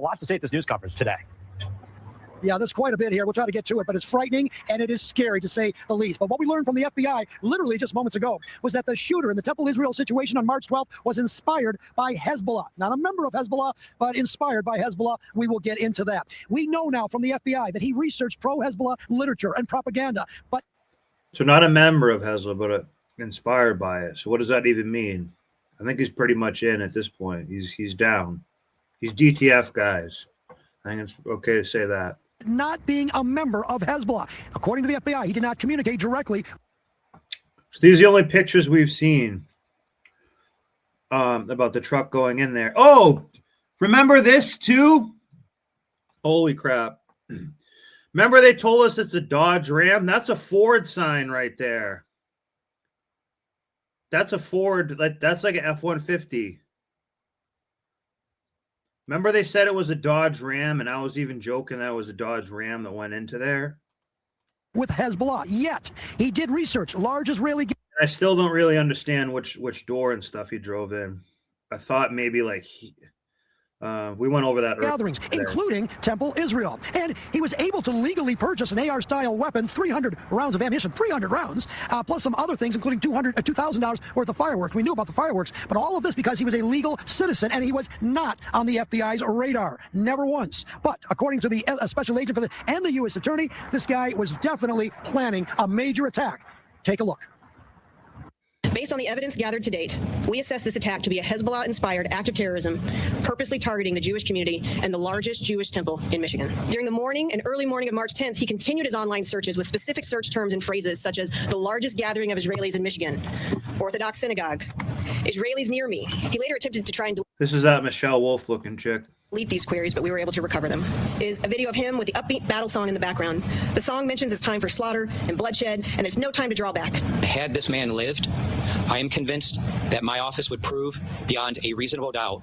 A lot to say at this news conference today. Yeah, there's quite a bit here. We'll try to get to it, but it's frightening and it is scary to say the least. But what we learned from the FBI literally just moments ago was that the shooter in the Temple Israel situation on March 12th was inspired by Hezbollah. Not a member of Hezbollah, but inspired by Hezbollah. We will get into that. We know now from the FBI that he researched pro-Hezbollah literature and propaganda. But so not a member of Hezbollah, but inspired by it. So what does that even mean? I think he's pretty much in at this point. He's down. He's DTF, guys. I think it's okay to say that. Not being a member of Hezbollah. According to the FBI, he did not communicate directly. So these are the only pictures we've seen about the truck going in there. Oh, remember this too? Holy crap. Remember they told us it's a Dodge Ram? That's a Ford sign right there. That's a Ford. That's like an F-150. Remember they said it was a Dodge Ram, and I was even joking that it was a Dodge Ram that went into there? With Hezbollah, yet he did research large Israeli... I still don't really understand which door and stuff he drove in. I thought maybe like... we went over that gatherings, including Temple Israel. And he was able to legally purchase an AR-style weapon, 300 rounds of ammunition, 300 rounds, plus some other things, including $2,000 worth of fireworks. We knew about the fireworks, but all of this because he was a legal citizen, and he was not on the FBI's radar, never once. But according to the special agent for and the U.S. attorney, this guy was definitely planning a major attack. Take a look. Based on the evidence gathered to date, we assess this attack to be a Hezbollah-inspired act of terrorism, purposely targeting the Jewish community and the largest Jewish temple in Michigan. During the morning and early morning of March 10th, he continued his online searches with specific search terms and phrases such as the largest gathering of Israelis in Michigan, Orthodox synagogues, Israelis near me. He later attempted to try and... This is that Michelle Wolf-looking chick. Delete these queries, but we were able to recover them. Is a video of him with the upbeat battle song in the background. The song mentions it's time for slaughter and bloodshed, and there's no time to draw back. Had this man lived, I am convinced that my office would prove beyond a reasonable doubt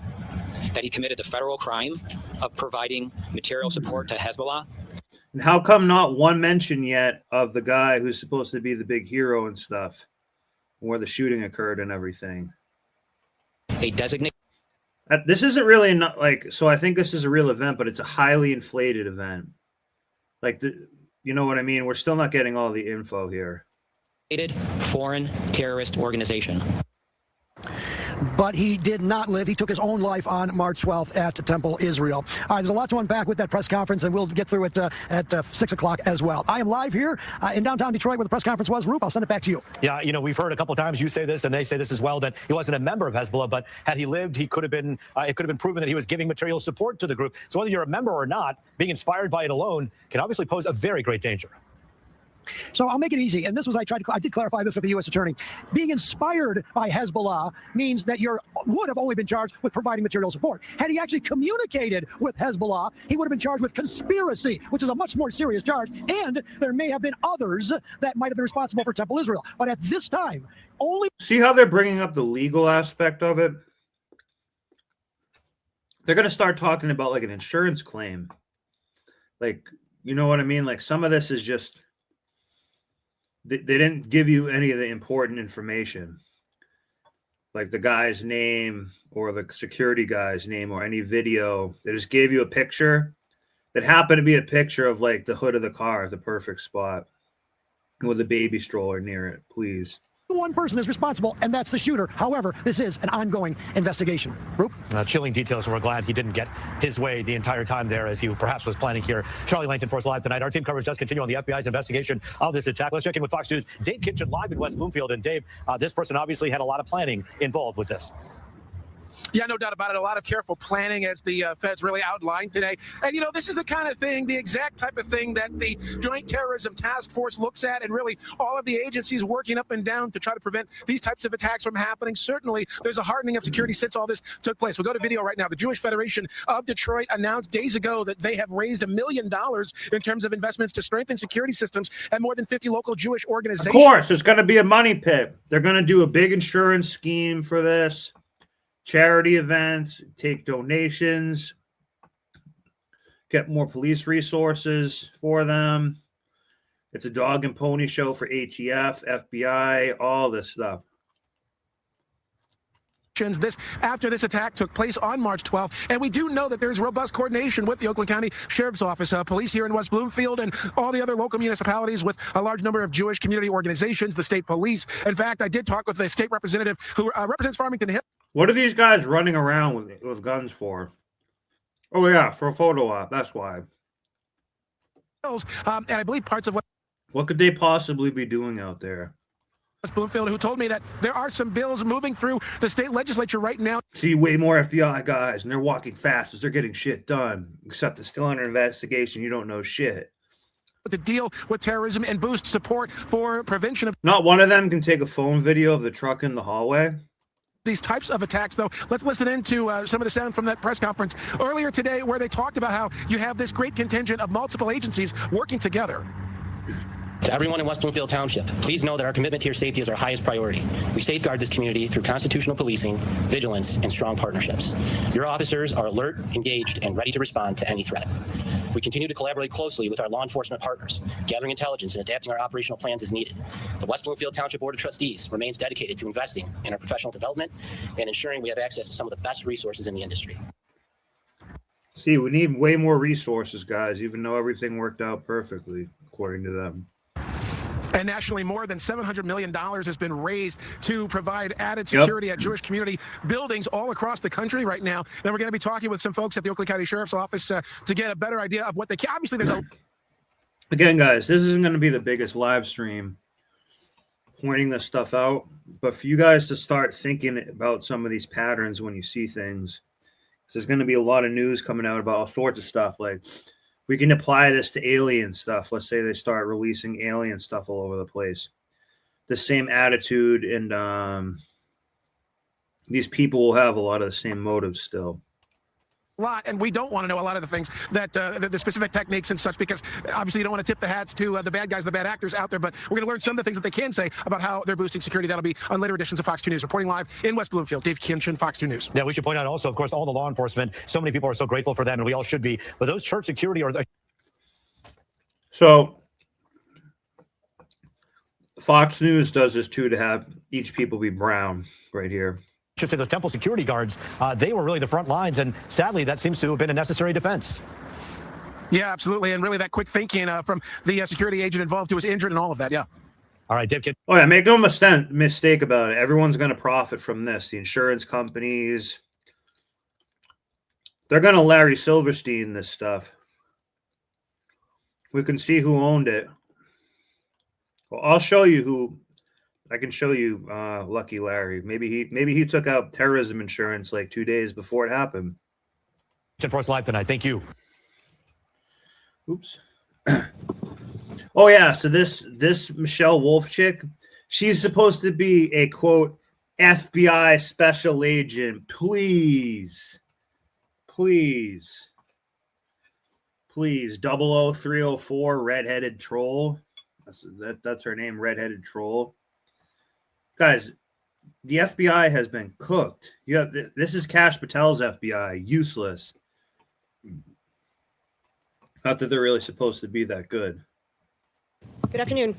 that he committed the federal crime of providing material support to Hezbollah. And how come not one mention yet of the guy who's supposed to be the big hero and stuff, where the shooting occurred and everything? A designated... This isn't really not like, so I think this is a real event, but it's a highly inflated event. Like, you know what I mean? We're still not getting all the info here. Foreign terrorist organization. But he did not live. He took his own life on March 12th at Temple Israel. All right, there's a lot to unpack with that press conference, and we'll get through it at 6 o'clock as well. I am live here in downtown Detroit where the press conference was. Roop, I'll send it back to you. Yeah, you know, we've heard a couple of times you say this, and they say this as well, that he wasn't a member of Hezbollah, but had he lived, he could have been, it could have been proven that he was giving material support to the group. So whether you're a member or not, being inspired by it alone can obviously pose a very great danger. So I'll make it easy. And this was, I did clarify this with the U.S. attorney. Being inspired by Hezbollah means that you would have only been charged with providing material support. Had he actually communicated with Hezbollah, he would have been charged with conspiracy, which is a much more serious charge. And there may have been others that might have been responsible for Temple Israel. But at this time, only... See how they're bringing up the legal aspect of it? They're going to start talking about like an insurance claim. Like, you know what I mean? Like some of this is just... They didn't give you any of the important information, like the guy's name or the security guy's name or any video. They just gave you a picture that happened to be a picture of like the hood of the car at the perfect spot with a baby stroller near it, please. One person is responsible, and that's the shooter. However, this is an ongoing investigation. Roop? Chilling details, and we're glad he didn't get his way the entire time there as he perhaps was planning here. Charlie Langton for us live tonight. Our team coverage does continue on the FBI's investigation of this attack. Let's check in with Fox News' Dave Kitchen live in West Bloomfield. And Dave, this person obviously had a lot of planning involved with this. Yeah, no doubt about it. A lot of careful planning as the feds really outlined today. And, you know, this is the kind of thing, the exact type of thing that the Joint Terrorism Task Force looks at, and really all of the agencies working up and down to try to prevent these types of attacks from happening. Certainly, there's a hardening of security since all this took place. We'll go to video right now. The Jewish Federation of Detroit announced days ago that they have raised $1 million in terms of investments to strengthen security systems at more than 50 local Jewish organizations. Of course, it's going to be a money pit. They're going to do a big insurance scheme for this. Charity events, take donations, get more police resources for them. It's a dog and pony show for ATF, FBI, all this stuff. this after this attack took place on March 12th, and we do know that there's robust coordination with the Oakland County Sheriff's Office, police here in West Bloomfield, and all the other local municipalities with a large number of Jewish community organizations, the state police. In fact, I did talk with the state representative who represents Farmington Hills. What are these guys running around with guns for? Oh yeah, for a photo op. That's why. And I believe parts of what could they possibly be doing out there? Bloomfield, who told me that there are some bills moving through the state legislature right now. See way more FBI guys, and they're walking fast as they're getting shit done. Except it's still under investigation. You don't know shit. To deal with terrorism and boost support for prevention of. Not one of them can take a phone video of the truck in the hallway. These types of attacks, though. Let's listen into some of the sound from that press conference earlier today, where they talked about how you have this great contingent of multiple agencies working together. To everyone in West Bloomfield Township, please know that our commitment to your safety is our highest priority. We safeguard this community through constitutional policing, vigilance, and strong partnerships. Your officers are alert, engaged, and ready to respond to any threat. We continue to collaborate closely with our law enforcement partners, gathering intelligence and adapting our operational plans as needed. The West Bloomfield Township Board of Trustees remains dedicated to investing in our professional development and ensuring we have access to some of the best resources in the industry. See, we need way more resources, guys, even though everything worked out perfectly, according to them. And nationally, more than $700 million has been raised to provide added security at Jewish community buildings all across the country right now. Then we're going to be talking with some folks at the Oakland County Sheriff's Office to get a better idea of what they can. Obviously, there's a. Again, guys, this isn't going to be the biggest live stream pointing this stuff out, but for you guys to start thinking about some of these patterns when you see things, there's going to be a lot of news coming out about all sorts of stuff. Like, we can apply this to alien stuff. Let's say they start releasing alien stuff all over the place. The same attitude, and these people will have a lot of the same motives still. Lot, and we don't want to know a lot of the things that the specific techniques and such, because obviously you don't want to tip the hats to the bad guys, the bad actors out there, but we're going to learn some of the things that they can say about how they're boosting security. That'll be on later editions of Fox 2 News. Reporting live in West Bloomfield, Dave Kinchin, Fox 2 News. Yeah, we should point out also, of course, all the law enforcement, so many people are so grateful for them, and we all should be, but those church security are. So Fox News does this too, to have each people be brown right here. Should say those temple security guards, they were really the front lines, and sadly that seems to have been a necessary defense. Yeah, absolutely, and really that quick thinking from the security agent involved who was injured and all of that. Yeah. All right, Dave. Oh yeah, make no mistake about it. Everyone's going to profit from this. The insurance companies, they're going to Larry Silverstein this stuff. We can see who owned it. Well, I'll show you who. I can show you Lucky Larry. Maybe he took out terrorism insurance like 2 days before it happened. For us live tonight. Thank you. Oops. Oh yeah, so this Michelle Wolf chick, she's supposed to be a quote FBI special agent. Please 00304 redheaded troll. That's her name, redheaded troll. Guys, the FBI has been cooked. This is Kash Patel's FBI, useless. Not that they're really supposed to be that good. Good afternoon.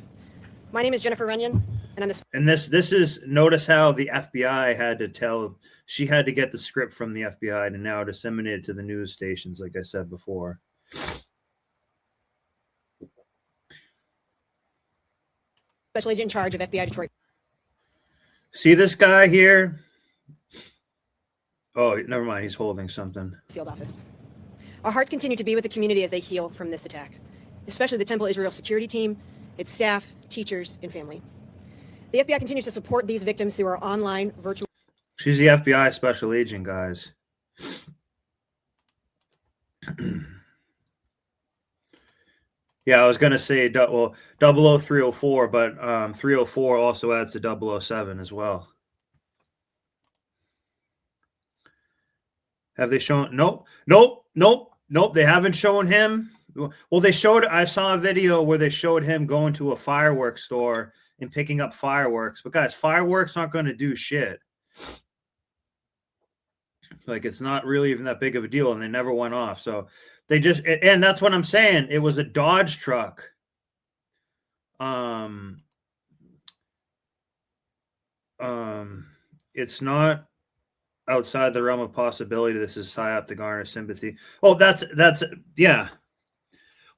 My name is Jennifer Runyon, and I'm the. And this is, notice how the FBI had to she had to get the script from the FBI to now disseminate it to the news stations, like I said before. Special agent in charge of FBI Detroit. See this guy here? Oh, never mind. He's holding something. Field office. Our hearts continue to be with the community as they heal from this attack, especially the Temple Israel security team, its staff, teachers, and family. The FBI continues to support these victims through our online virtual. She's the FBI special agent, guys. Yeah, I was going to say, 00304, but 304 also adds to 007 as well. Have they shown? Nope. They haven't shown him. Well, I saw a video where they showed him going to a fireworks store and picking up fireworks. But guys, fireworks aren't going to do shit. Like, it's not really even that big of a deal, and they never went off. So they just, and that's what I'm saying. It was a Dodge truck. It's not outside the realm of possibility. This is psyop to garner sympathy. Oh, that's yeah.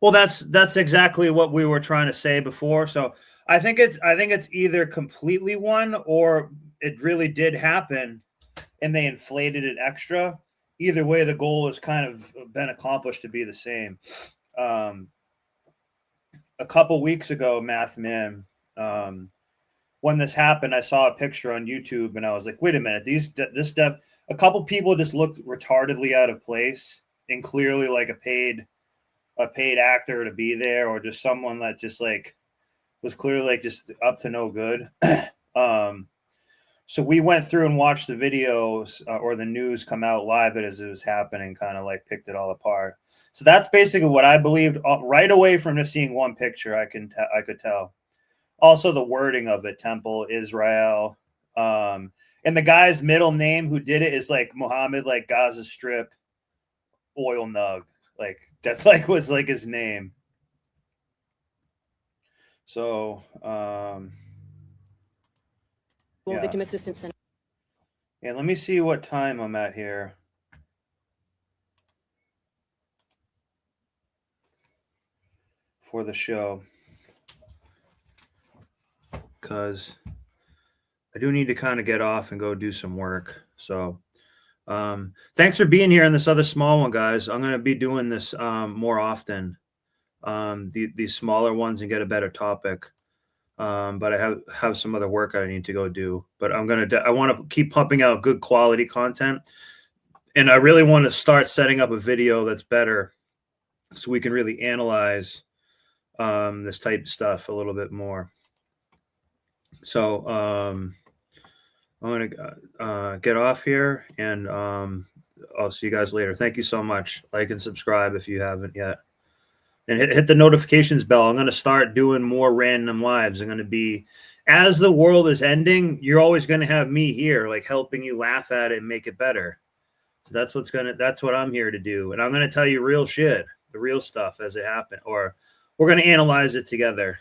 Well, that's exactly what we were trying to say before. So I think it's either completely one or it really did happen and they inflated it extra. Either way, the goal has kind of been accomplished to be the same. A couple weeks ago, Math Man, when this happened, I saw a picture on YouTube and I was like, wait a minute, this stuff, a couple people just looked retardedly out of place and clearly like a paid actor to be there, or just someone that just like was clearly like just up to no good. So we went through and watched the videos or the news come out live as it was happening, kind of like picked it all apart. So that's basically what I believed right away from just seeing one picture. I could tell. Also, the wording of it, Temple, Israel. And the guy's middle name who did it is like Muhammad, like Gaza Strip, oil nug. Like that's like was like his name. So, yeah. Victim Assistance Center. Yeah, let me see what time I'm at here. For the show. Because I do need to kind of get off and go do some work. So thanks for being here on this other small one, guys. I'm going to be doing this more often, these smaller ones, and get a better topic. But I have some other work I need to go do. But I want to keep pumping out good quality content. And I really want to start setting up a video that's better so we can really analyze this type of stuff a little bit more. So I'm going to get off here, and I'll see you guys later. Thank you so much. Like and subscribe if you haven't yet. And hit the notifications bell. I'm going to start doing more random lives. I'm going to be, as the world is ending, you're always going to have me here, like helping you laugh at it and make it better. So that's what I'm here to do. And I'm going to tell you real shit, the real stuff as it happened, or we're going to analyze it together.